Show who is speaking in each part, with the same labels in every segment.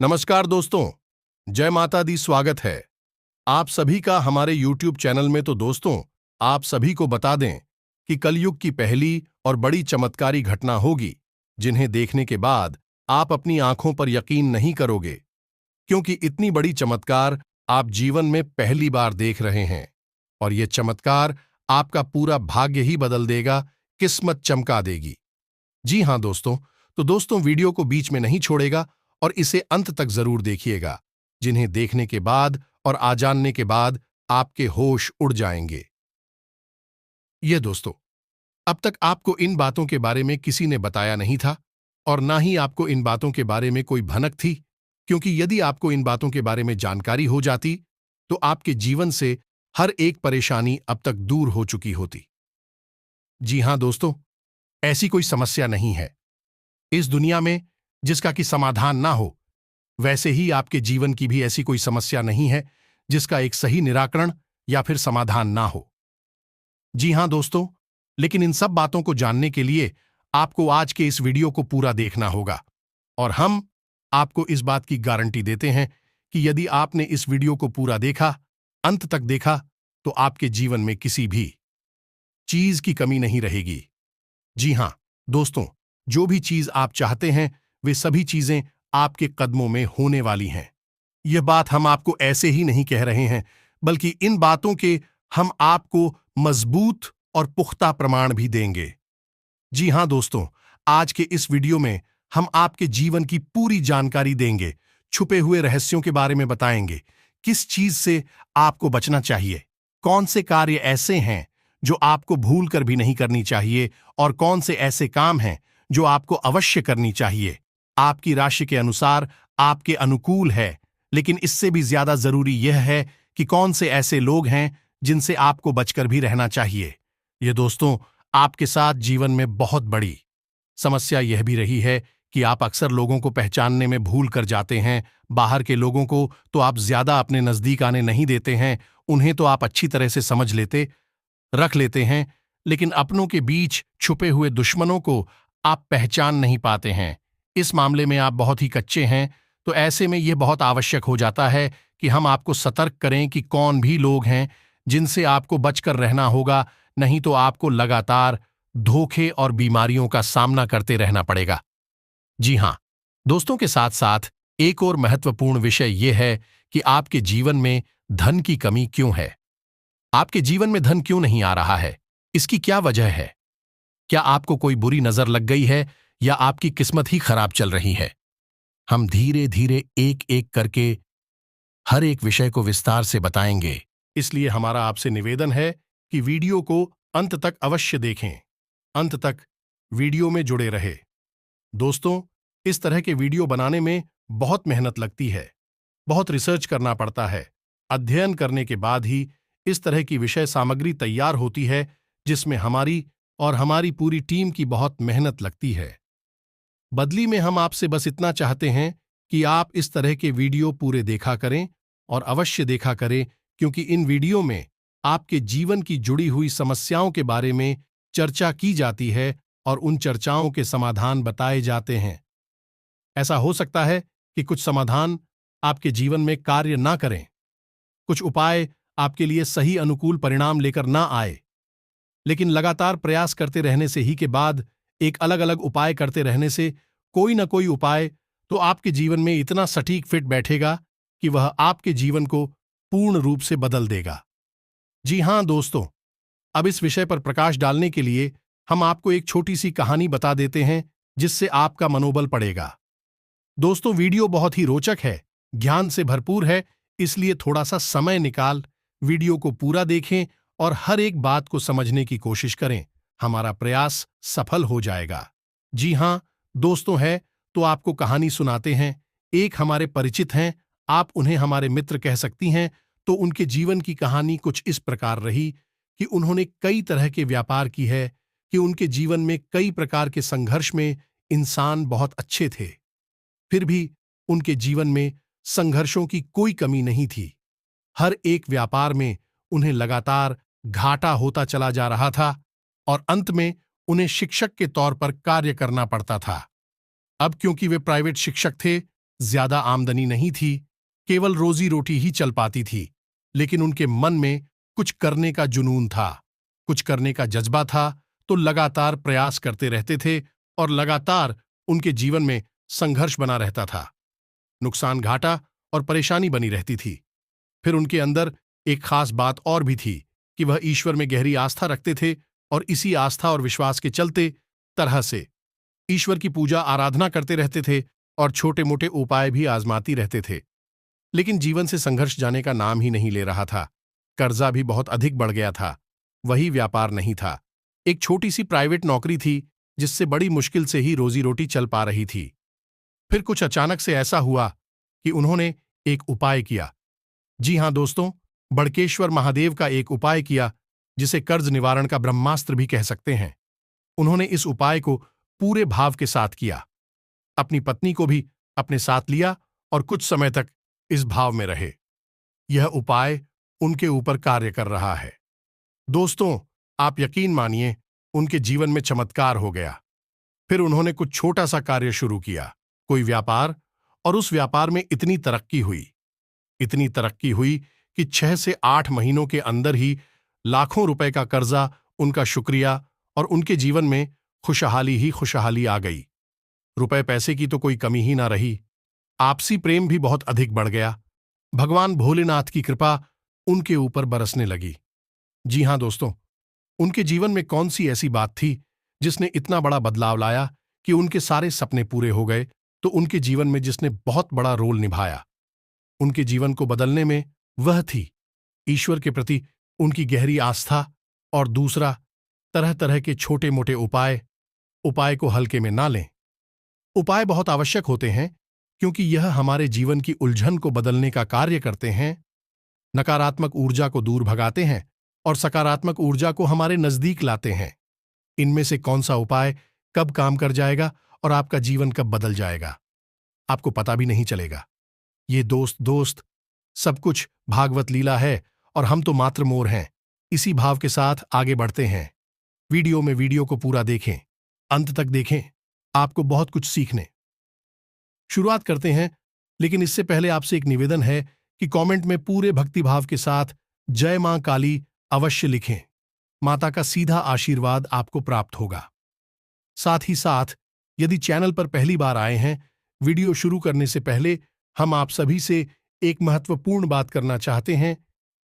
Speaker 1: नमस्कार दोस्तों, जय माता दी। स्वागत है आप सभी का हमारे YouTube चैनल में। तो दोस्तों, आप सभी को बता दें कि कलयुग की पहली और बड़ी चमत्कारी घटना होगी जिन्हें देखने के बाद आप अपनी आंखों पर यकीन नहीं करोगे, क्योंकि इतनी बड़ी चमत्कार आप जीवन में पहली बार देख रहे हैं। और ये चमत्कार आपका पूरा भाग्य ही बदल देगा, किस्मत चमका देगी। जी हां दोस्तों, तो दोस्तों वीडियो को बीच में नहीं छोड़ेगा और इसे अंत तक जरूर देखिएगा, जिन्हें देखने के बाद और आजानने के बाद आपके होश उड़ जाएंगे। ये दोस्तों, अब तक आपको इन बातों के बारे में किसी ने बताया नहीं था और ना ही आपको इन बातों के बारे में कोई भनक थी, क्योंकि यदि आपको इन बातों के बारे में जानकारी हो जाती तो आपके जीवन से हर एक परेशानी अब तक दूर हो चुकी होती। जी हां दोस्तों, ऐसी कोई समस्या नहीं है इस दुनिया में जिसका कि समाधान ना हो। वैसे ही आपके जीवन की भी ऐसी कोई समस्या नहीं है जिसका एक सही निराकरण या फिर समाधान ना हो। जी हां दोस्तों, लेकिन इन सब बातों को जानने के लिए आपको आज के इस वीडियो को पूरा देखना होगा। और हम आपको इस बात की गारंटी देते हैं कि यदि आपने इस वीडियो को पूरा देखा, अंत तक देखा, तो आपके जीवन में किसी भी चीज की कमी नहीं रहेगी। जी हां दोस्तों, जो भी चीज आप चाहते हैं वे सभी चीजें आपके कदमों में होने वाली हैं। यह बात हम आपको ऐसे ही नहीं कह रहे हैं, बल्कि इन बातों के हम आपको मजबूत और पुख्ता प्रमाण भी देंगे। जी हां दोस्तों, आज के इस वीडियो में हम आपके जीवन की पूरी जानकारी देंगे, छुपे हुए रहस्यों के बारे में बताएंगे, किस चीज से आपको बचना चाहिए, कौन से कार्य ऐसे हैं जो आपको भूल कर भी नहीं करनी चाहिए और कौन से ऐसे काम हैं जो आपको अवश्य करनी चाहिए। आपकी राशि के अनुसार आपके अनुकूल है, लेकिन इससे भी ज्यादा जरूरी यह है कि कौन से ऐसे लोग हैं जिनसे आपको बचकर भी रहना चाहिए। ये दोस्तों, आपके साथ जीवन में बहुत बड़ी समस्या यह भी रही है कि आप अक्सर लोगों को पहचानने में भूल कर जाते हैं। बाहर के लोगों को तो आप ज्यादा अपने नजदीक आने नहीं देते हैं, उन्हें तो आप अच्छी तरह से समझ रख लेते हैं, लेकिन अपनों के बीच छुपे हुए दुश्मनों को आप पहचान नहीं पाते हैं। इस मामले में आप बहुत ही कच्चे हैं, तो ऐसे में यह बहुत आवश्यक हो जाता है कि हम आपको सतर्क करें कि कौन भी लोग हैं जिनसे आपको बचकर रहना होगा, नहीं तो आपको लगातार धोखे और बीमारियों का सामना करते रहना पड़ेगा। जी हां दोस्तों, के साथ साथ एक और महत्वपूर्ण विषय यह है कि आपके जीवन में धन की कमी क्यों है। आपके जीवन में धन क्यों नहीं आ रहा है, इसकी क्या वजह है? क्या आपको कोई बुरी नजर लग गई है या आपकी किस्मत ही खराब चल रही है? हम धीरे धीरे एक एक करके हर एक विषय को विस्तार से बताएंगे, इसलिए हमारा आपसे निवेदन है कि वीडियो को अंत तक अवश्य देखें, अंत तक वीडियो में जुड़े रहे। दोस्तों, इस तरह के वीडियो बनाने में बहुत मेहनत लगती है, बहुत रिसर्च करना पड़ता है। अध्ययन करने के बाद ही इस तरह की विषय सामग्री तैयार होती है, जिसमें हमारी और हमारी पूरी टीम की बहुत मेहनत लगती है। बदली में हम आपसे बस इतना चाहते हैं कि आप इस तरह के वीडियो पूरे देखा करें और अवश्य देखा करें, क्योंकि इन वीडियो में आपके जीवन की जुड़ी हुई समस्याओं के बारे में चर्चा की जाती है और उन चर्चाओं के समाधान बताए जाते हैं। ऐसा हो सकता है कि कुछ समाधान आपके जीवन में कार्य ना करें, कुछ उपाय आपके लिए सही अनुकूल परिणाम लेकर ना आए, लेकिन लगातार प्रयास करते रहने से ही के बाद एक अलग अलग उपाय करते रहने से कोई ना कोई उपाय तो आपके जीवन में इतना सटीक फिट बैठेगा कि वह आपके जीवन को पूर्ण रूप से बदल देगा। जी हां दोस्तों, अब इस विषय पर प्रकाश डालने के लिए हम आपको एक छोटी सी कहानी बता देते हैं, जिससे आपका मनोबल बढ़ेगा। दोस्तों, वीडियो बहुत ही रोचक है, ज्ञान से भरपूर है, इसलिए थोड़ा सा समय निकाल वीडियो को पूरा देखें और हर एक बात को समझने की कोशिश करें। हमारा प्रयास सफल हो जाएगा। जी हां दोस्तों, है तो आपको कहानी सुनाते हैं। एक हमारे परिचित हैं, आप उन्हें हमारे मित्र कह सकती हैं। तो उनके जीवन की कहानी कुछ इस प्रकार रही कि उन्होंने कई तरह के व्यापार की है, कि उनके जीवन में कई प्रकार के संघर्ष में इंसान बहुत अच्छे थे, फिर भी उनके जीवन में संघर्षों की कोई कमी नहीं थी। हर एक व्यापार में उन्हें लगातार घाटा होता चला जा रहा था और अंत में उन्हें शिक्षक के तौर पर कार्य करना पड़ता था। अब क्योंकि वे प्राइवेट शिक्षक थे, ज्यादा आमदनी नहीं थी, केवल रोजी रोटी ही चल पाती थी, लेकिन उनके मन में कुछ करने का जुनून था, कुछ करने का जज्बा था, तो लगातार प्रयास करते रहते थे और लगातार उनके जीवन में संघर्ष बना रहता था। नुकसान, घाटा और परेशानी बनी रहती थी। फिर उनके अंदर एक खास बात और भी थी कि वह ईश्वर में गहरी आस्था रखते थे और इसी आस्था और विश्वास के चलते तरह से ईश्वर की पूजा आराधना करते रहते थे और छोटे मोटे उपाय भी आजमाती रहते थे। लेकिन जीवन से संघर्ष जाने का नाम ही नहीं ले रहा था। कर्जा भी बहुत अधिक बढ़ गया था। वही व्यापार नहीं था, एक छोटी सी प्राइवेट नौकरी थी जिससे बड़ी मुश्किल से ही रोजी रोटी चल पा रही थी। फिर कुछ अचानक से ऐसा हुआ कि उन्होंने एक उपाय किया। जी हां दोस्तों, बड़केश्वर महादेव का एक उपाय किया, जिसे कर्ज निवारण का ब्रह्मास्त्र भी कह सकते हैं। उन्होंने इस उपाय को पूरे भाव के साथ किया, अपनी पत्नी को भी अपने साथ लिया और कुछ समय तक इस भाव में रहे। यह उपाय उनके ऊपर कार्य कर रहा है। दोस्तों, आप यकीन मानिए, उनके जीवन में चमत्कार हो गया। फिर उन्होंने कुछ छोटा सा कार्य शुरू किया, कोई व्यापार, और उस व्यापार में इतनी तरक्की हुई कि 6 से 8 महीनों के अंदर ही लाखों रुपए का कर्जा, उनका शुक्रिया और उनके जीवन में खुशहाली ही खुशहाली आ गई। रुपए पैसे की तो कोई कमी ही ना रही। आपसी प्रेम भी बहुत अधिक बढ़ गया। भगवान भोलेनाथ की कृपा उनके ऊपर बरसने लगी। जी हां दोस्तों, उनके जीवन में कौन सी ऐसी बात थी जिसने इतना बड़ा बदलाव लाया कि उनके सारे सपने पूरे हो गए? तो उनके जीवन में जिसने बहुत बड़ा रोल निभाया उनके जीवन को बदलने में, वह थी ईश्वर के प्रति उनकी गहरी आस्था, और दूसरा, तरह तरह के छोटे मोटे उपाय को हल्के में ना लें। उपाय बहुत आवश्यक होते हैं, क्योंकि यह हमारे जीवन की उलझन को बदलने का कार्य करते हैं, नकारात्मक ऊर्जा को दूर भगाते हैं और सकारात्मक ऊर्जा को हमारे नजदीक लाते हैं। इनमें से कौन सा उपाय कब काम कर जाएगा और आपका जीवन कब बदल जाएगा, आपको पता भी नहीं चलेगा। ये दोस्त सब कुछ भागवत लीला है और हम तो मात्र मोर हैं। इसी भाव के साथ आगे बढ़ते हैं। वीडियो को पूरा देखें, अंत तक देखें, आपको बहुत कुछ सीखने शुरुआत करते हैं। लेकिन इससे पहले आपसे एक निवेदन है कि कमेंट में पूरे भक्तिभाव के साथ जय मां काली अवश्य लिखें। माता का सीधा आशीर्वाद आपको प्राप्त होगा। साथ ही साथ, यदि चैनल पर पहली बार आए हैं, वीडियो शुरू करने से पहले हम आप सभी से एक महत्वपूर्ण बात करना चाहते हैं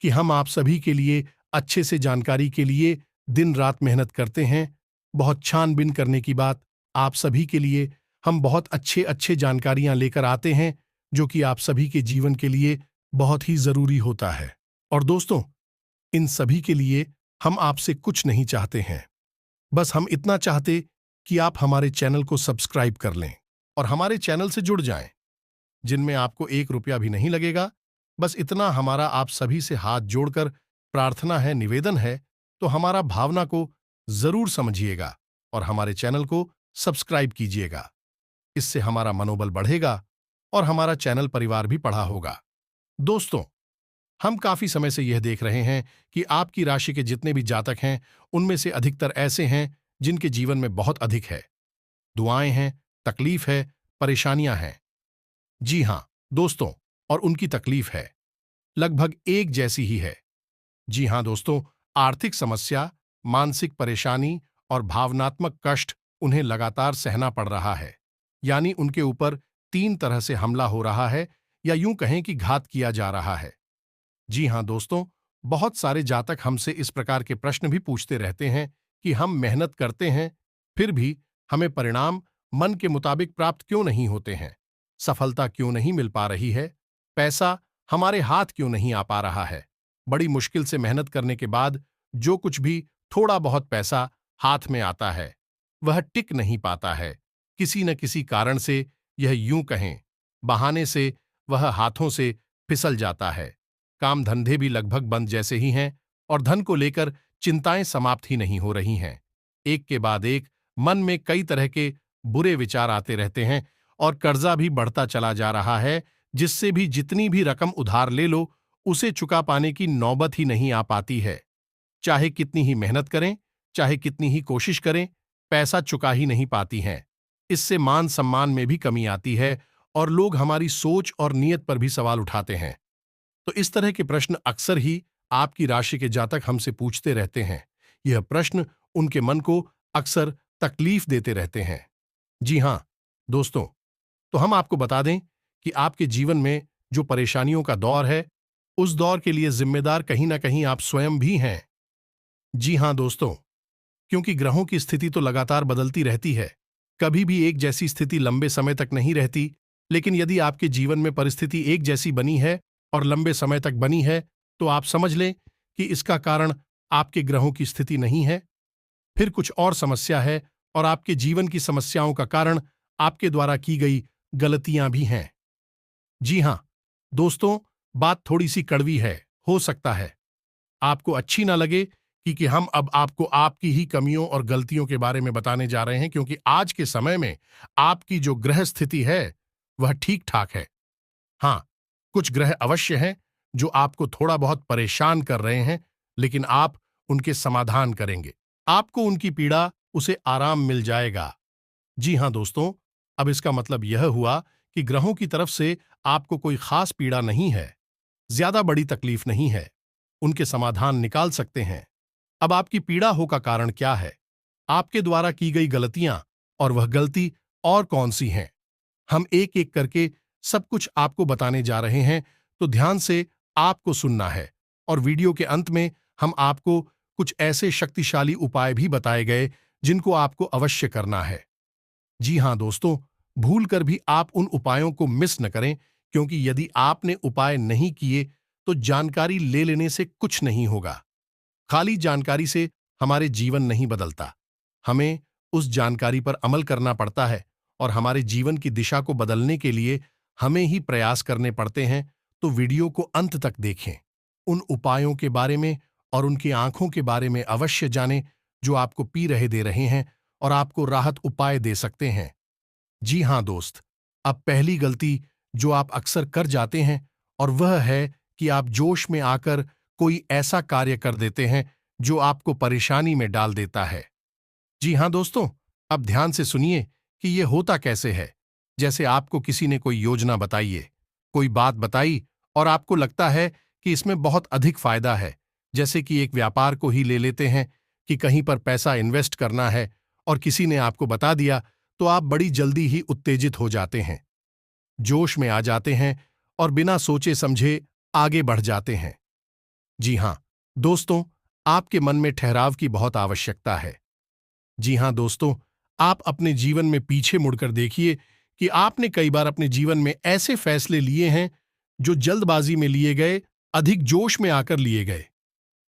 Speaker 1: कि हम आप सभी के लिए अच्छे से जानकारी के लिए दिन रात मेहनत करते हैं। बहुत छानबीन करने की बात, आप सभी के लिए हम बहुत अच्छे जानकारियां लेकर आते हैं, जो कि आप सभी के जीवन के लिए बहुत ही जरूरी होता है। और दोस्तों, इन सभी के लिए हम आपसे कुछ नहीं चाहते हैं, बस हम इतना चाहते कि आप हमारे चैनल को सब्सक्राइब कर लें और हमारे चैनल से जुड़ जाएं, जिनमें आपको 1 रुपया भी नहीं लगेगा। बस इतना हमारा आप सभी से हाथ जोड़कर प्रार्थना है, निवेदन है, तो हमारा भावना को जरूर समझिएगा और हमारे चैनल को सब्सक्राइब कीजिएगा। इससे हमारा मनोबल बढ़ेगा और हमारा चैनल परिवार भी बढ़ा होगा। दोस्तों, हम काफी समय से यह देख रहे हैं कि आपकी राशि के जितने भी जातक हैं, उनमें से अधिकतर ऐसे हैं जिनके जीवन में बहुत अधिक है, दुआएं हैं, तकलीफ है, परेशानियां हैं। जी हां दोस्तों, और उनकी तकलीफ है लगभग एक जैसी ही है। जी हां दोस्तों, आर्थिक समस्या, मानसिक परेशानी और भावनात्मक कष्ट उन्हें लगातार सहना पड़ रहा है। यानी उनके ऊपर 3 तरह से हमला हो रहा है, या यूं कहें कि घात किया जा रहा है। जी हां दोस्तों, बहुत सारे जातक हमसे इस प्रकार के प्रश्न भी पूछते रहते हैं कि हम मेहनत करते हैं, फिर भी हमें परिणाम मन के मुताबिक प्राप्त क्यों नहीं होते हैं, सफलता क्यों नहीं मिल पा रही है, पैसा हमारे हाथ क्यों नहीं आ पा रहा है। बड़ी मुश्किल से मेहनत करने के बाद जो कुछ भी थोड़ा बहुत पैसा हाथ में आता है, वह टिक नहीं पाता है। किसी न किसी कारण से, यह यूं कहें बहाने से, वह हाथों से फिसल जाता है। काम धंधे भी लगभग बंद जैसे ही हैं और धन को लेकर चिंताएं समाप्त ही नहीं हो रही हैं। एक के बाद एक मन में कई तरह के बुरे विचार आते रहते हैं और कर्जा भी बढ़ता चला जा रहा है, जिससे भी जितनी भी रकम उधार ले लो, उसे चुका पाने की नौबत ही नहीं आ पाती है। चाहे कितनी ही मेहनत करें, चाहे कितनी ही कोशिश करें, पैसा चुका ही नहीं पाती हैं। इससे मान सम्मान में भी कमी आती है और लोग हमारी सोच और नीयत पर भी सवाल उठाते हैं। तो इस तरह के प्रश्न अक्सर ही आपकी राशि के जातक हमसे पूछते रहते हैं। यह प्रश्न उनके मन को अक्सर तकलीफ देते रहते हैं। जी हां दोस्तों, तो हम आपको बता दें कि आपके जीवन में जो परेशानियों का दौर है, उस दौर के लिए जिम्मेदार कहीं ना कहीं आप स्वयं भी हैं। जी हां दोस्तों, क्योंकि ग्रहों की स्थिति तो लगातार बदलती रहती है। कभी भी एक जैसी स्थिति लंबे समय तक नहीं रहती, लेकिन यदि आपके जीवन में परिस्थिति एक जैसी बनी है और लंबे समय तक बनी है, तो आप समझ लें कि इसका कारण आपके ग्रहों की स्थिति नहीं है, फिर कुछ और समस्या है, और आपके जीवन की समस्याओं का कारण आपके द्वारा की गई गलतियां भी हैं। जी हां दोस्तों, बात थोड़ी सी कड़वी है, हो सकता है आपको अच्छी ना लगे कि हम अब आपको आपकी ही कमियों और गलतियों के बारे में बताने जा रहे हैं, क्योंकि आज के समय में आपकी जो ग्रह स्थिति है वह ठीक ठाक है। हां, कुछ ग्रह अवश्य हैं जो आपको थोड़ा बहुत परेशान कर रहे हैं, लेकिन आप उनके समाधान करेंगे, आपको उनकी पीड़ा उसे आराम मिल जाएगा। जी हां दोस्तों, अब इसका मतलब यह हुआ कि ग्रहों की तरफ से आपको कोई खास पीड़ा नहीं है, ज्यादा बड़ी तकलीफ नहीं है, उनके समाधान निकाल सकते हैं। अब आपकी पीड़ा हो का कारण क्या है, आपके द्वारा की गई गलतियां, और वह गलती और कौन सी हैं, हम एक एक करके सब कुछ आपको बताने जा रहे हैं। तो ध्यान से आपको सुनना है, और वीडियो के अंत में हम आपको कुछ ऐसे शक्तिशाली उपाय भी बताए गए जिनको आपको अवश्य करना है। जी हां दोस्तों, भूल कर भी आप उन उपायों को मिस न करें, क्योंकि यदि आपने उपाय नहीं किए तो जानकारी ले लेने से कुछ नहीं होगा। खाली जानकारी से हमारे जीवन नहीं बदलता, हमें उस जानकारी पर अमल करना पड़ता है, और हमारे जीवन की दिशा को बदलने के लिए हमें ही प्रयास करने पड़ते हैं। तो वीडियो को अंत तक देखें, उन उपायों के बारे में और उनकी आंखों के बारे में अवश्य जानें जो आपको पी रहे दे रहे हैं और आपको राहत उपाय दे सकते हैं। जी हां दोस्त, अब पहली गलती जो आप अक्सर कर जाते हैं, और वह है कि आप जोश में आकर कोई ऐसा कार्य कर देते हैं जो आपको परेशानी में डाल देता है। जी हां दोस्तों, अब ध्यान से सुनिए कि यह होता कैसे है। जैसे आपको किसी ने कोई योजना बताई है, कोई बात बताई, और आपको लगता है कि इसमें बहुत अधिक फायदा है। जैसे कि एक व्यापार को ही ले लेते हैं कि कहीं पर पैसा इन्वेस्ट करना है, और किसी ने आपको बता दिया, तो आप बड़ी जल्दी ही उत्तेजित हो जाते हैं, जोश में आ जाते हैं, और बिना सोचे समझे आगे बढ़ जाते हैं। जी हां दोस्तों, आपके मन में ठहराव की बहुत आवश्यकता है। जी हां दोस्तों, आप अपने जीवन में पीछे मुड़कर देखिए कि आपने कई बार अपने जीवन में ऐसे फैसले लिए हैं जो जल्दबाजी में लिए गए, अधिक जोश में आकर लिए गए।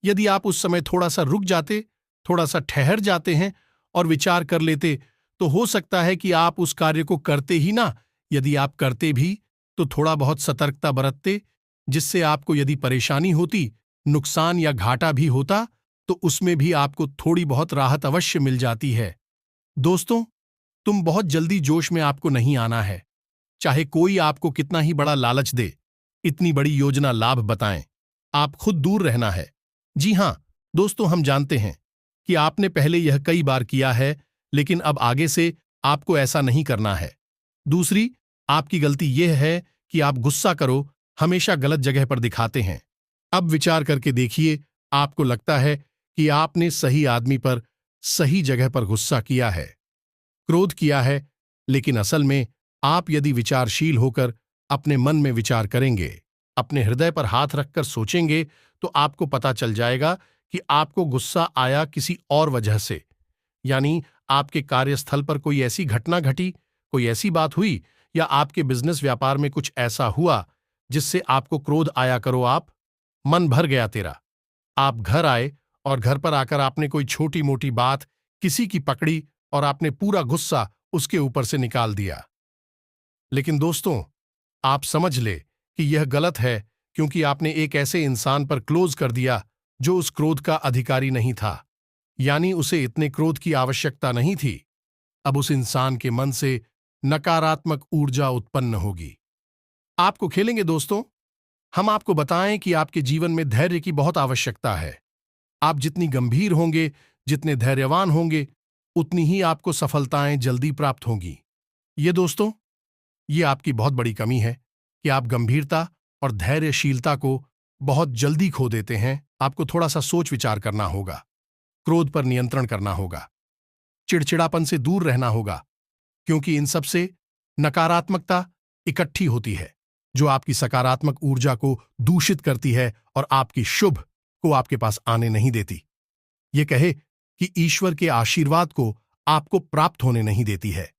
Speaker 1: यदि आप उस समय थोड़ा सा रुक जाते, थोड़ा सा ठहर जाते हैं और विचार कर लेते, तो हो सकता है कि आप उस कार्य को करते ही ना, यदि आप करते भी तो थोड़ा बहुत सतर्कता बरतते, जिससे आपको यदि परेशानी होती, नुकसान या घाटा भी होता, तो उसमें भी आपको थोड़ी बहुत राहत अवश्य मिल जाती है। दोस्तों, तुम बहुत जल्दी जोश में आपको नहीं आना है, चाहे कोई आपको कितना ही बड़ा लालच दे, इतनी बड़ी योजना लाभ बताएं, आप खुद दूर रहना है। जी हां दोस्तों, हम जानते हैं कि आपने पहले यह कई बार किया है, लेकिन अब आगे से आपको ऐसा नहीं करना है। दूसरी, आपकी गलती यह है कि आप गुस्सा करो हमेशा गलत जगह पर दिखाते हैं। अब विचार करके देखिए, आपको लगता है कि आपने सही आदमी पर सही जगह पर गुस्सा किया है, क्रोध किया है, लेकिन असल में आप यदि विचारशील होकर अपने मन में विचार करेंगे, अपने हृदय पर हाथ रखकर सोचेंगे, तो आपको पता चल जाएगा कि आपको गुस्सा आया किसी और वजह से। यानी आपके कार्यस्थल पर कोई ऐसी घटना घटी, कोई ऐसी बात हुई, या आपके बिजनेस व्यापार में कुछ ऐसा हुआ जिससे आपको क्रोध आया करो। आप मन भर गया तेरा, आप घर आए, और घर पर आकर आपने कोई छोटी मोटी बात किसी की पकड़ी और आपने पूरा गुस्सा उसके ऊपर से निकाल दिया। लेकिन दोस्तों, आप समझ ले कि यह गलत है, क्योंकि आपने एक ऐसे इंसान पर क्लोज कर दिया जो उस क्रोध का अधिकारी नहीं था, यानी उसे इतने क्रोध की आवश्यकता नहीं थी। अब उस इंसान के मन से नकारात्मक ऊर्जा उत्पन्न होगी। आपको खेलेंगे दोस्तों, हम आपको बताएं कि आपके जीवन में धैर्य की बहुत आवश्यकता है। आप जितनी गंभीर होंगे, जितने धैर्यवान होंगे, उतनी ही आपको सफलताएं जल्दी प्राप्त होंगी। ये दोस्तों, ये आपकी बहुत बड़ी कमी है कि आप गंभीरता और धैर्यशीलता को बहुत जल्दी खो देते हैं। आपको थोड़ा सा सोच विचार करना होगा, क्रोध पर नियंत्रण करना होगा, चिड़चिड़ापन से दूर रहना होगा, क्योंकि इन सब से नकारात्मकता इकट्ठी होती है जो आपकी सकारात्मक ऊर्जा को दूषित करती है और आपकी शुभ को आपके पास आने नहीं देती। ये कहे कि ईश्वर के आशीर्वाद को आपको प्राप्त होने नहीं देती है।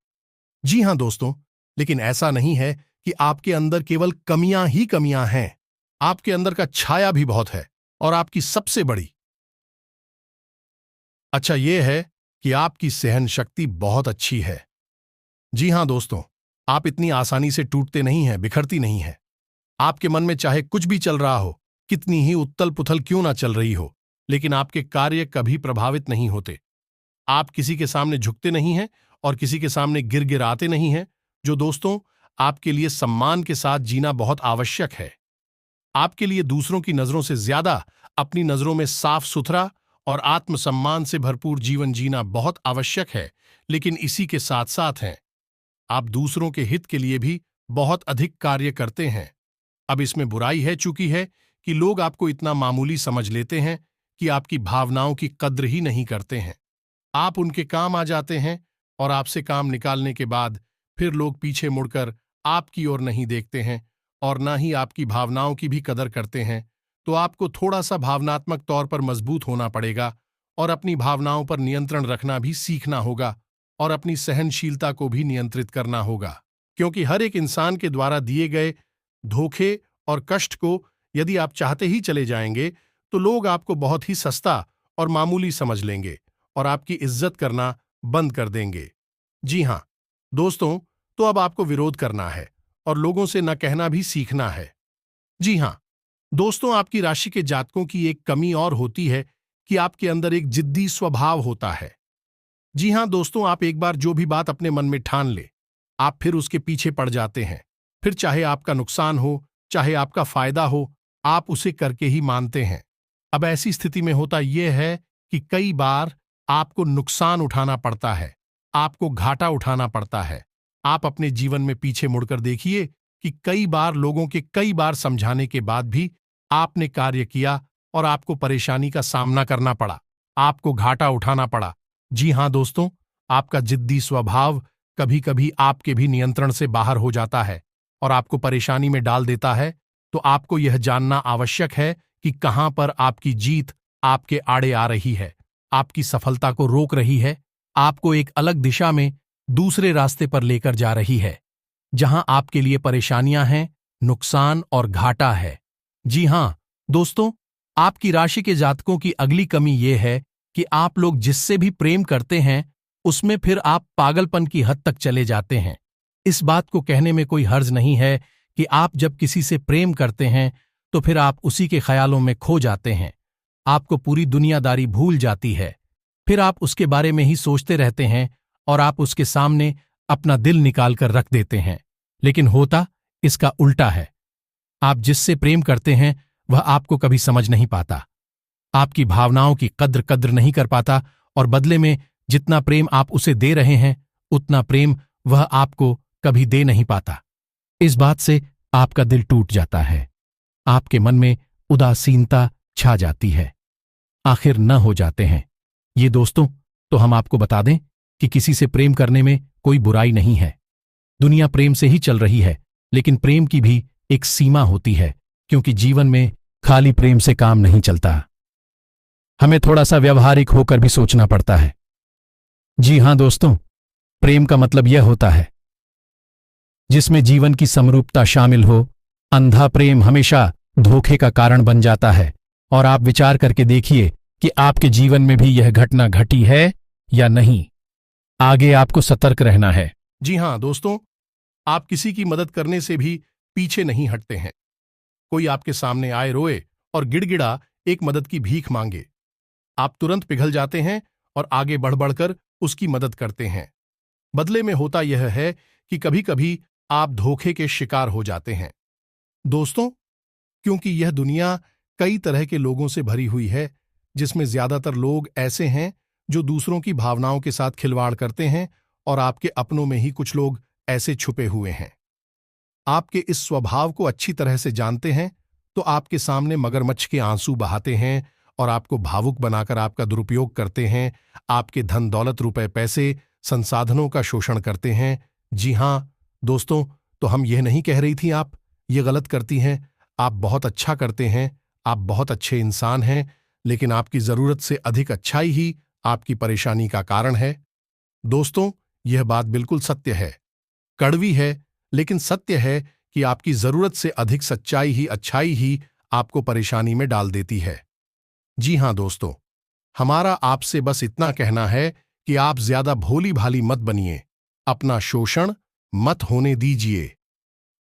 Speaker 1: जी हां दोस्तों, लेकिन ऐसा नहीं है कि आपके अंदर केवल कमियां ही कमियां हैं। आपके अंदर का छाया भी बहुत है और आपकी सबसे बड़ी अच्छा यह है कि आपकी सहन शक्ति बहुत अच्छी है। जी हां दोस्तों, आप इतनी आसानी से टूटते नहीं हैं, बिखरती नहीं हैं। आपके मन में चाहे कुछ भी चल रहा हो, कितनी ही उत्तल पुथल क्यों ना चल रही हो, लेकिन आपके कार्य कभी प्रभावित नहीं होते। आप किसी के सामने झुकते नहीं हैं और किसी के सामने गिड़गिड़ाते नहीं हैं। जो दोस्तों, आपके लिए सम्मान के साथ जीना बहुत आवश्यक है। आपके लिए दूसरों की नजरों से ज्यादा अपनी नजरों में साफ सुथरा और आत्मसम्मान से भरपूर जीवन जीना बहुत आवश्यक है। लेकिन इसी के साथ साथ हैं, आप दूसरों के हित के लिए भी बहुत अधिक कार्य करते हैं। अब इसमें बुराई है चूंकि है कि लोग आपको इतना मामूली समझ लेते हैं कि आपकी भावनाओं की कद्र ही नहीं करते हैं। आप उनके काम आ जाते हैं और आपसे काम निकालने के बाद फिर लोग पीछे मुड़कर आपकी ओर नहीं देखते हैं और ना ही आपकी भावनाओं की भी कदर करते हैं। तो आपको थोड़ा सा भावनात्मक तौर पर मजबूत होना पड़ेगा और अपनी भावनाओं पर नियंत्रण रखना भी सीखना होगा और अपनी सहनशीलता को भी नियंत्रित करना होगा, क्योंकि हर एक इंसान के द्वारा दिए गए धोखे और कष्ट को यदि आप चाहते ही चले जाएंगे तो लोग आपको बहुत ही सस्ता और मामूली समझ लेंगे और आपकी इज्जत करना बंद कर देंगे। जी हां दोस्तों, तो अब आपको विरोध करना है और लोगों से न कहना भी सीखना है। जी हां दोस्तों, आपकी राशि के जातकों की एक कमी और होती है कि आपके अंदर एक जिद्दी स्वभाव होता है। जी हां दोस्तों, आप एक बार जो भी बात अपने मन में ठान ले, आप फिर उसके पीछे पड़ जाते हैं। फिर चाहे आपका नुकसान हो, चाहे आपका फायदा हो, आप उसे करके ही मानते हैं। अब ऐसी स्थिति में होता यह है कि कई बार आपको नुकसान उठाना पड़ता है, आपको घाटा उठाना पड़ता है। आप अपने जीवन में पीछे मुड़कर देखिए कि कई बार लोगों के कई बार समझाने के बाद भी आपने कार्य किया और आपको परेशानी का सामना करना पड़ा, आपको घाटा उठाना पड़ा। जी हां दोस्तों, आपका जिद्दी स्वभाव कभी कभी आपके भी नियंत्रण से बाहर हो जाता है और आपको परेशानी में डाल देता है। तो आपको यह जानना आवश्यक है कि कहां पर आपकी जीत आपके आड़े आ रही है, आपकी सफलता को रोक रही है, आपको एक अलग दिशा में दूसरे रास्ते पर लेकर जा रही है, जहां आपके लिए परेशानियां हैं, नुकसान और घाटा है। जी हां दोस्तों, आपकी राशि के जातकों की अगली कमी यह है कि आप लोग जिससे भी प्रेम करते हैं उसमें फिर आप पागलपन की हद तक चले जाते हैं। इस बात को कहने में कोई हर्ज नहीं है कि आप जब किसी से प्रेम करते हैं तो फिर आप उसी के ख्यालों में खो जाते हैं, आपको पूरी दुनियादारी भूल जाती है, फिर आप उसके बारे में ही सोचते रहते हैं और आप उसके सामने अपना दिल निकाल कर रख देते हैं। लेकिन होता इसका उल्टा है। आप जिससे प्रेम करते हैं वह आपको कभी समझ नहीं पाता, आपकी भावनाओं की कद्र नहीं कर पाता और बदले में जितना प्रेम आप उसे दे रहे हैं उतना प्रेम वह आपको कभी दे नहीं पाता। इस बात से आपका दिल टूट जाता है, आपके मन में उदासीनता छा जाती है, आखिर न हो जाते हैं। ये दोस्तों, तो हम आपको बता दें कि किसी से प्रेम करने में कोई बुराई नहीं है। दुनिया प्रेम से ही चल रही है, लेकिन प्रेम की भी एक सीमा होती है, क्योंकि जीवन में खाली प्रेम से काम नहीं चलता, हमें थोड़ा सा व्यवहारिक होकर भी सोचना पड़ता है। जी हां दोस्तों, प्रेम का मतलब यह होता है जिसमें जीवन की समरूपता शामिल हो। अंधा प्रेम हमेशा धोखे का कारण बन जाता है और आप विचार करके देखिए कि आपके जीवन में भी यह घटना घटी है या नहीं। आगे आपको सतर्क रहना है। जी हां दोस्तों, आप किसी की मदद करने से भी पीछे नहीं हटते हैं। कोई आपके सामने आए, रोए और गिड़गिड़ा एक मदद की भीख मांगे, आप तुरंत पिघल जाते हैं और आगे बढ़ बढ़कर उसकी मदद करते हैं। बदले में होता यह है कि कभी कभी आप धोखे के शिकार हो जाते हैं। दोस्तों, क्योंकि यह दुनिया कई तरह के लोगों से भरी हुई है, जिसमें ज्यादातर लोग ऐसे हैं जो दूसरों की भावनाओं के साथ खिलवाड़ करते हैं और आपके अपनों में ही कुछ लोग ऐसे छुपे हुए हैं आपके इस स्वभाव को अच्छी तरह से जानते हैं तो आपके सामने मगरमच्छ के आंसू बहाते हैं और आपको भावुक बनाकर आपका दुरुपयोग करते हैं, आपके धन दौलत रुपए पैसे संसाधनों का शोषण करते हैं। जी हां दोस्तों, तो हम यह नहीं कह रही थी आप ये गलत करती हैं। आप बहुत अच्छा करते हैं, आप बहुत अच्छे इंसान हैं, लेकिन आपकी जरूरत से अधिक अच्छाई ही आपकी परेशानी का कारण है। दोस्तों, यह बात बिल्कुल सत्य है, कड़वी है, लेकिन सत्य है कि आपकी जरूरत से अधिक सच्चाई ही अच्छाई ही आपको परेशानी में डाल देती है। जी हां दोस्तों, हमारा आपसे बस इतना कहना है कि आप ज्यादा भोली भाली मत बनिए, अपना शोषण मत होने दीजिए।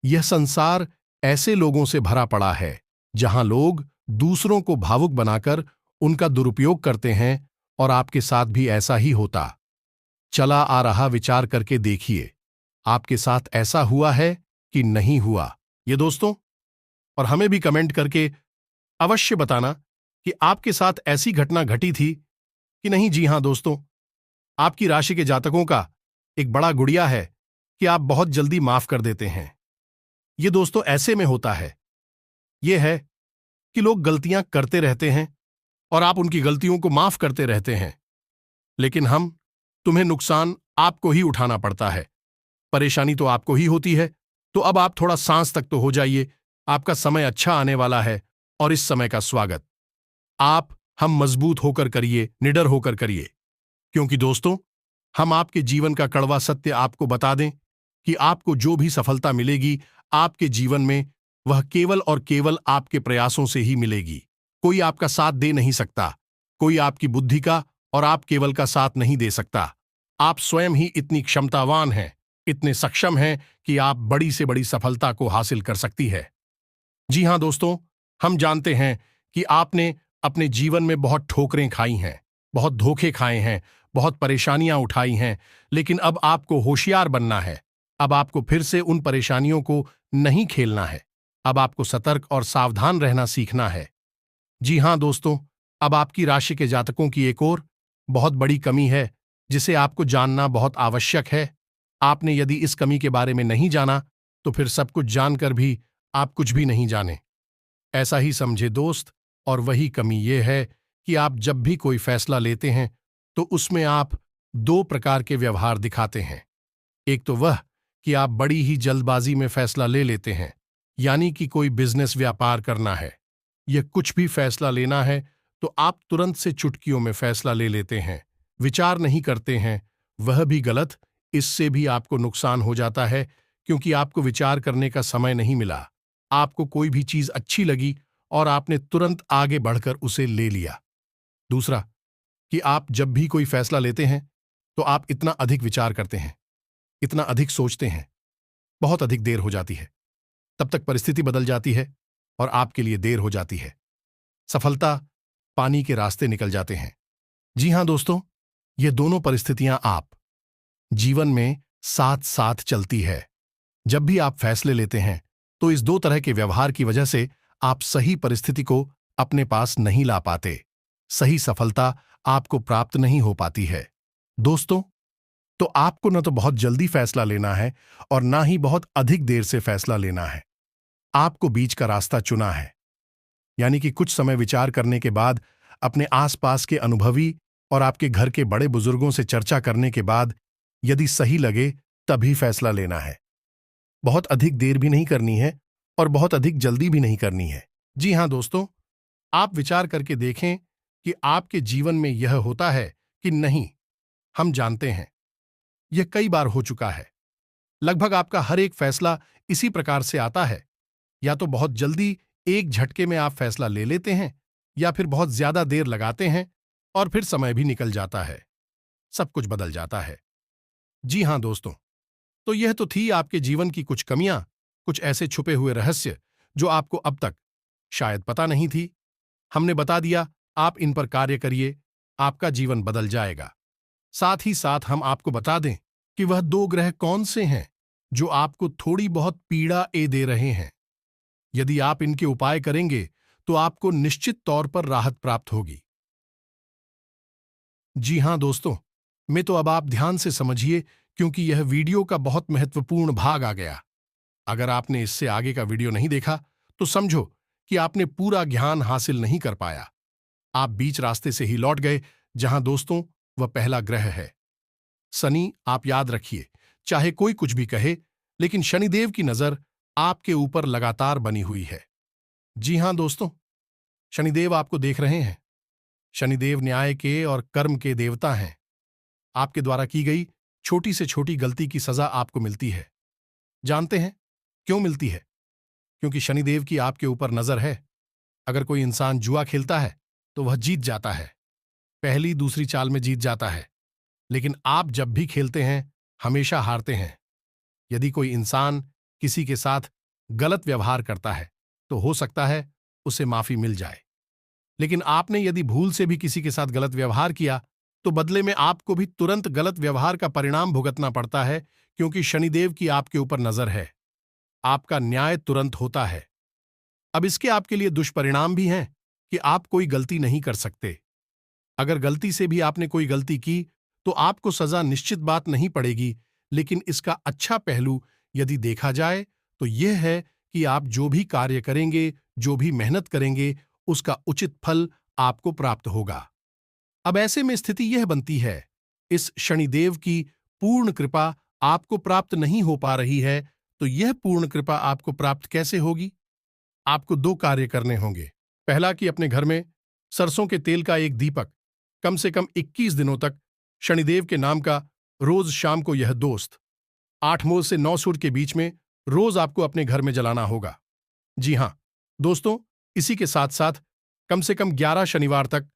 Speaker 1: यह संसार ऐसे लोगों से भरा पड़ा है जहां लोग दूसरों को भावुक बनाकर उनका दुरुपयोग करते हैं और आपके साथ भी ऐसा ही होता चला आ रहा। विचार करके देखिए, आपके साथ ऐसा हुआ है कि नहीं हुआ ये दोस्तों? और हमें भी कमेंट करके अवश्य बताना कि आपके साथ ऐसी घटना घटी थी कि नहीं। जी हां दोस्तों, आपकी राशि के जातकों का एक बड़ा गुड़िया है कि आप बहुत जल्दी माफ कर देते हैं। ये दोस्तों ऐसे में होता है, ये है कि लोग गलतियां करते रहते हैं और आप उनकी गलतियों को माफ करते रहते हैं, लेकिन तुम्हें नुकसान आपको ही उठाना पड़ता है, परेशानी तो आपको ही होती है। तो अब आप थोड़ा सांस तक तो हो जाइए, आपका समय अच्छा आने वाला है और इस समय का स्वागत हम मजबूत होकर करिए, निडर होकर करिए, क्योंकि दोस्तों हम आपके जीवन का कड़वा सत्य आपको बता दें कि आपको जो भी सफलता मिलेगी आपके जीवन में, वह केवल और केवल आपके प्रयासों से ही मिलेगी। कोई आपका साथ दे नहीं सकता, कोई आपकी बुद्धि का और आप केवल का साथ नहीं दे सकता। आप स्वयं ही इतनी क्षमतावान हैं, इतने सक्षम हैं कि आप बड़ी से बड़ी सफलता को हासिल कर सकती है। जी हां दोस्तों, हम जानते हैं कि आपने अपने जीवन में बहुत ठोकरें खाई हैं, बहुत धोखे खाए हैं, बहुत परेशानियां उठाई हैं, लेकिन अब आपको होशियार बनना है। अब आपको फिर से उन परेशानियों को नहीं खेलना है, अब आपको सतर्क और सावधान रहना सीखना है। जी हां दोस्तों, अब आपकी राशि के जातकों की एक और बहुत बड़ी कमी है जिसे आपको जानना बहुत आवश्यक है। आपने यदि इस कमी के बारे में नहीं जाना तो फिर सब कुछ जानकर भी आप कुछ भी नहीं जाने, ऐसा ही समझे दोस्त। और वही कमी ये है कि आप जब भी कोई फैसला लेते हैं तो उसमें आप दो प्रकार के व्यवहार दिखाते हैं। एक तो वह कि आप बड़ी ही जल्दबाजी में फैसला ले लेते हैं, यानी कि कोई बिजनेस व्यापार करना है या कुछ भी फैसला लेना है तो आप तुरंत से चुटकियों में फैसला ले लेते हैं, विचार नहीं करते हैं। वह भी गलत, इससे भी आपको नुकसान हो जाता है क्योंकि आपको विचार करने का समय नहीं मिला। आपको कोई भी चीज अच्छी लगी और आपने तुरंत आगे बढ़कर उसे ले लिया। दूसरा कि आप जब भी कोई फैसला लेते हैं तो आप इतना अधिक विचार करते हैं, इतना अधिक सोचते हैं, बहुत अधिक देर हो जाती है, तब तक परिस्थिति बदल जाती है और आपके लिए देर हो जाती है। सफलता पानी के रास्ते निकल जाते हैं। जी हां दोस्तों, ये दोनों परिस्थितियां आप जीवन में साथ साथ चलती है। जब भी आप फैसले लेते हैं तो इस दो तरह के व्यवहार की वजह से आप सही परिस्थिति को अपने पास नहीं ला पाते, सही सफलता आपको प्राप्त नहीं हो पाती है। दोस्तों, तो आपको न तो बहुत जल्दी फैसला लेना है और ना ही बहुत अधिक देर से फैसला लेना है। आपको बीच का रास्ता चुना है, यानी कि कुछ समय विचार करने के बाद अपने आसपास के अनुभवी और आपके घर के बड़े बुजुर्गों से चर्चा करने के बाद यदि सही लगे तभी फैसला लेना है। बहुत अधिक देर भी नहीं करनी है और बहुत अधिक जल्दी भी नहीं करनी है। जी हां दोस्तों, आप विचार करके देखें कि आपके जीवन में यह होता है कि नहीं। हम जानते हैं यह कई बार हो चुका है। लगभग आपका हर एक फैसला इसी प्रकार से आता है, या तो बहुत जल्दी एक झटके में आप फैसला ले लेते हैं या फिर बहुत ज्यादा देर लगाते हैं और फिर समय भी निकल जाता है, सब कुछ बदल जाता है। जी हां दोस्तों, तो यह तो थी आपके जीवन की कुछ कमियां, कुछ ऐसे छुपे हुए रहस्य जो आपको अब तक शायद पता नहीं थी। हमने बता दिया, आप इन पर कार्य करिए, आपका जीवन बदल जाएगा। साथ ही साथ हम आपको बता दें कि वह दो ग्रह कौन से हैं जो आपको थोड़ी बहुत पीड़ा दे रहे हैं। यदि आप इनके उपाय करेंगे तो आपको निश्चित तौर पर राहत प्राप्त होगी। जी हां दोस्तों, मैं तो अब आप ध्यान से समझिए क्योंकि यह वीडियो का बहुत महत्वपूर्ण भाग आ गया। अगर आपने इससे आगे का वीडियो नहीं देखा तो समझो कि आपने पूरा ज्ञान हासिल नहीं कर पाया। आप बीच रास्ते से ही लौट गए। जहां दोस्तों वह पहला ग्रह है शनि। आप याद रखिए, चाहे कोई कुछ भी कहे, लेकिन शनिदेव की नजर आपके ऊपर लगातार बनी हुई है। जी हां दोस्तों, शनिदेव आपको देख रहे हैं। शनिदेव न्याय के और कर्म के देवता हैं। आपके द्वारा की गई छोटी से छोटी गलती की सजा आपको मिलती है। जानते हैं क्यों मिलती है? क्योंकि शनिदेव की आपके ऊपर नजर है। अगर कोई इंसान जुआ खेलता है तो वह जीत जाता है, पहली दूसरी चाल में जीत जाता है। लेकिन आप जब भी खेलते हैं हमेशा हारते हैं। यदि कोई इंसान किसी के साथ गलत व्यवहार करता है तो हो सकता है उसे माफी मिल जाए, लेकिन आपने यदि भूल से भी किसी के साथ गलत व्यवहार किया तो बदले में आपको भी तुरंत गलत व्यवहार का परिणाम भुगतना पड़ता है, क्योंकि शनिदेव की आपके ऊपर नजर है। आपका न्याय तुरंत होता है। अब इसके आपके लिए दुष्परिणाम भी हैं कि आप कोई गलती नहीं कर सकते। अगर गलती से भी आपने कोई गलती की तो आपको सजा निश्चित बात नहीं पड़ेगी, लेकिन इसका अच्छा पहलू यदि देखा जाए तो यह है कि आप जो भी कार्य करेंगे, जो भी मेहनत करेंगे, उसका उचित फल आपको प्राप्त होगा। अब ऐसे में स्थिति यह बनती है, इस शनिदेव की पूर्ण कृपा आपको प्राप्त नहीं हो पा रही है, तो यह पूर्ण कृपा आपको प्राप्त कैसे होगी? आपको दो कार्य करने होंगे। पहला कि अपने घर में सरसों के तेल का एक दीपक कम से कम 21 दिनों तक शनिदेव के नाम का रोज शाम को यह दोस्त 8 मोल से 9 सूर्य के बीच में रोज आपको अपने घर में जलाना होगा। जी हां दोस्तों, इसी के साथ साथ कम से कम 11 शनिवार तक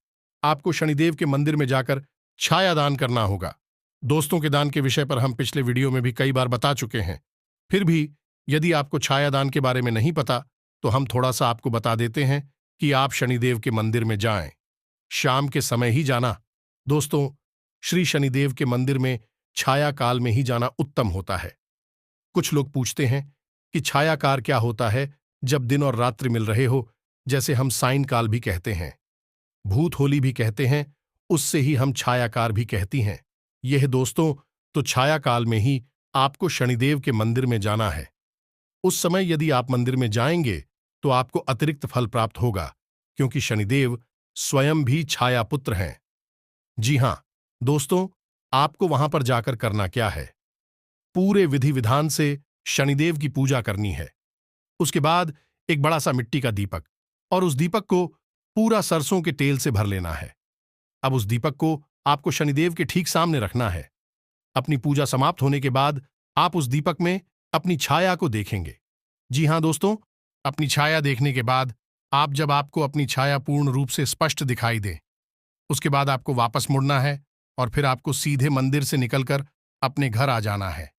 Speaker 1: आपको शनिदेव के मंदिर में जाकर छाया दान करना होगा। दोस्तों के दान के विषय पर हम पिछले वीडियो में भी कई बार बता चुके हैं। फिर भी यदि आपको छाया दान के बारे में नहीं पता तो हम थोड़ा सा आपको बता देते हैं कि आप शनिदेव के मंदिर में जाएं। शाम के समय ही जाना। दोस्तों, श्री शनिदेव के मंदिर में छाया काल में ही जाना उत्तम होता है। कुछ लोग पूछते हैं कि छायाकार क्या होता है जब दिन और रात्रि मिल रहे हो, जैसे हम साइन काल भी कहते हैं, भूत होली भी कहते हैं, उससे ही हम छायाकार भी कहती हैं। यह दोस्तों, तो छाया काल में ही आपको शनिदेव के मंदिर में जाना है। उस समय यदि आप मंदिर में जाएंगे तो आपको अतिरिक्त फल प्राप्त होगा, क्योंकि शनिदेव स्वयं भी छाया पुत्र हैं। जी हां दोस्तों, आपको वहां पर जाकर करना क्या है? पूरे विधि विधान से शनिदेव की पूजा करनी है। उसके बाद एक बड़ा सा मिट्टी का दीपक, और उस दीपक को पूरा सरसों के तेल से भर लेना है। अब उस दीपक को आपको शनिदेव के ठीक सामने रखना है। अपनी पूजा समाप्त होने के बाद आप उस दीपक में अपनी छाया को देखेंगे। जी हां दोस्तों, अपनी छाया देखने के बाद जब आपको अपनी छाया पूर्ण रूप से स्पष्ट दिखाई दे, उसके बाद आपको वापस मुड़ना है और फिर आपको सीधे मंदिर से निकलकर अपने घर आ जाना है।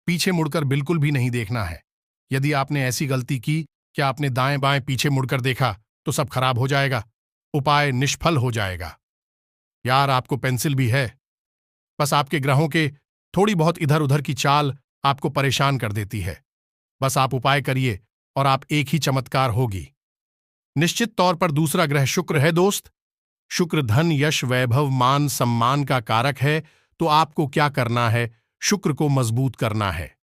Speaker 1: पीछे मुड़कर बिल्कुल भी नहीं देखना है। यदि आपने ऐसी गलती की कि आपने दाएं बाएं पीछे मुड़कर देखा तो सब खराब हो जाएगा, उपाय निष्फल हो जाएगा। यार, आपको पेंसिल भी है, बस आपके ग्रहों के थोड़ी बहुत इधर उधर की चाल आपको परेशान कर देती है। बस आप उपाय करिए और आप एक ही चमत्कार होगी। निश्चित तौर पर दूसरा ग्रह शुक्र है दोस्त। शुक्र धन, यश, वैभव, मान सम्मान का कारक है। तो आपको क्या करना है? शुक्र को मजबूत करना है।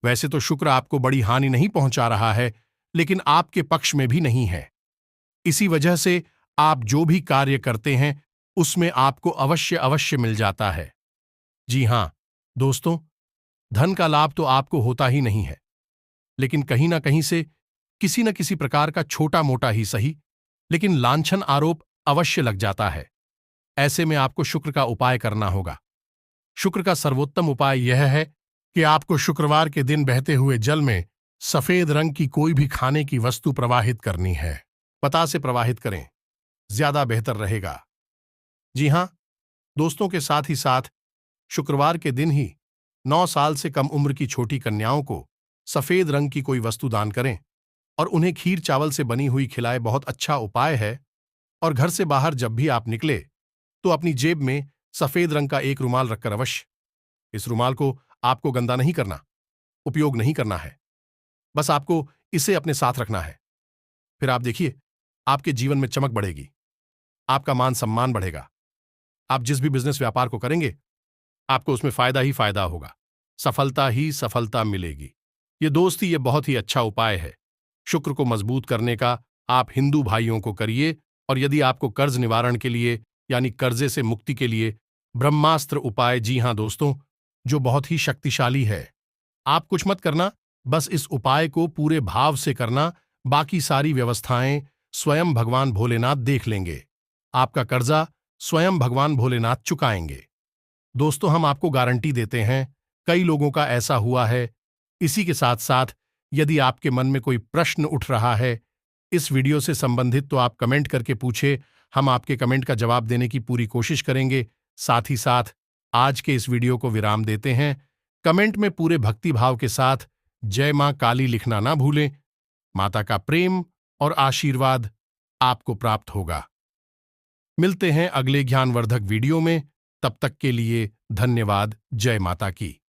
Speaker 1: वैसे तो शुक्र आपको बड़ी हानि नहीं पहुंचा रहा है, लेकिन आपके पक्ष में भी नहीं है। इसी वजह से आप जो भी कार्य करते हैं उसमें आपको अवश्य अवश्य मिल जाता है। जी हां दोस्तों, धन का लाभ तो आपको होता ही नहीं है, लेकिन कहीं ना कहीं से किसी न किसी प्रकार का छोटा मोटा ही सही, लेकिन लांछन आरोप अवश्य लग जाता है। ऐसे में आपको शुक्र का उपाय करना होगा। शुक्र का सर्वोत्तम उपाय यह है कि आपको शुक्रवार के दिन बहते हुए जल में सफेद रंग की कोई भी खाने की वस्तु प्रवाहित करनी है। पता से प्रवाहित करें, ज्यादा बेहतर रहेगा। जी हां दोस्तों, के साथ ही साथ शुक्रवार के दिन ही 9 साल से कम उम्र की छोटी कन्याओं को सफेद रंग की कोई वस्तु दान करें और उन्हें खीर चावल से बनी हुई खिलाए। बहुत अच्छा उपाय है। और घर से बाहर जब भी आप निकले तो अपनी जेब में सफेद रंग का एक रुमाल रखकर अवश्य। इस रुमाल को आपको गंदा नहीं करना, उपयोग नहीं करना है, बस आपको इसे अपने साथ रखना है। फिर आप देखिए, आपके जीवन में चमक बढ़ेगी, आपका मान सम्मान बढ़ेगा। आप जिस भी बिजनेस व्यापार को करेंगे आपको उसमें फायदा ही फायदा होगा, सफलता ही सफलता मिलेगी। ये बहुत ही अच्छा उपाय है। शुक्र को मजबूत करने का आप हिंदू भाइयों को करिए। और यदि आपको कर्ज निवारण के लिए यानी कर्जे से मुक्ति के लिए ब्रह्मास्त्र उपाय, जी हां दोस्तों, जो बहुत ही शक्तिशाली है। आप कुछ मत करना, बस इस उपाय को पूरे भाव से करना, बाकी सारी व्यवस्थाएं स्वयं भगवान भोलेनाथ देख लेंगे। आपका कर्जा स्वयं भगवान भोलेनाथ चुकाएंगे। दोस्तों, हम आपको गारंटी देते हैं, कई लोगों का ऐसा हुआ है। इसी के साथ साथ यदि आपके मन में कोई प्रश्न उठ रहा है इस वीडियो से संबंधित, तो आप कमेंट करके पूछे, हम आपके कमेंट का जवाब देने की पूरी कोशिश करेंगे। साथ ही साथ आज के इस वीडियो को विराम देते हैं। कमेंट में पूरे भक्ति भाव के साथ जय मां काली लिखना ना भूलें। माता का प्रेम और आशीर्वाद आपको प्राप्त होगा। मिलते हैं अगले ज्ञानवर्धक वीडियो में। तब तक के लिए धन्यवाद। जय माता की।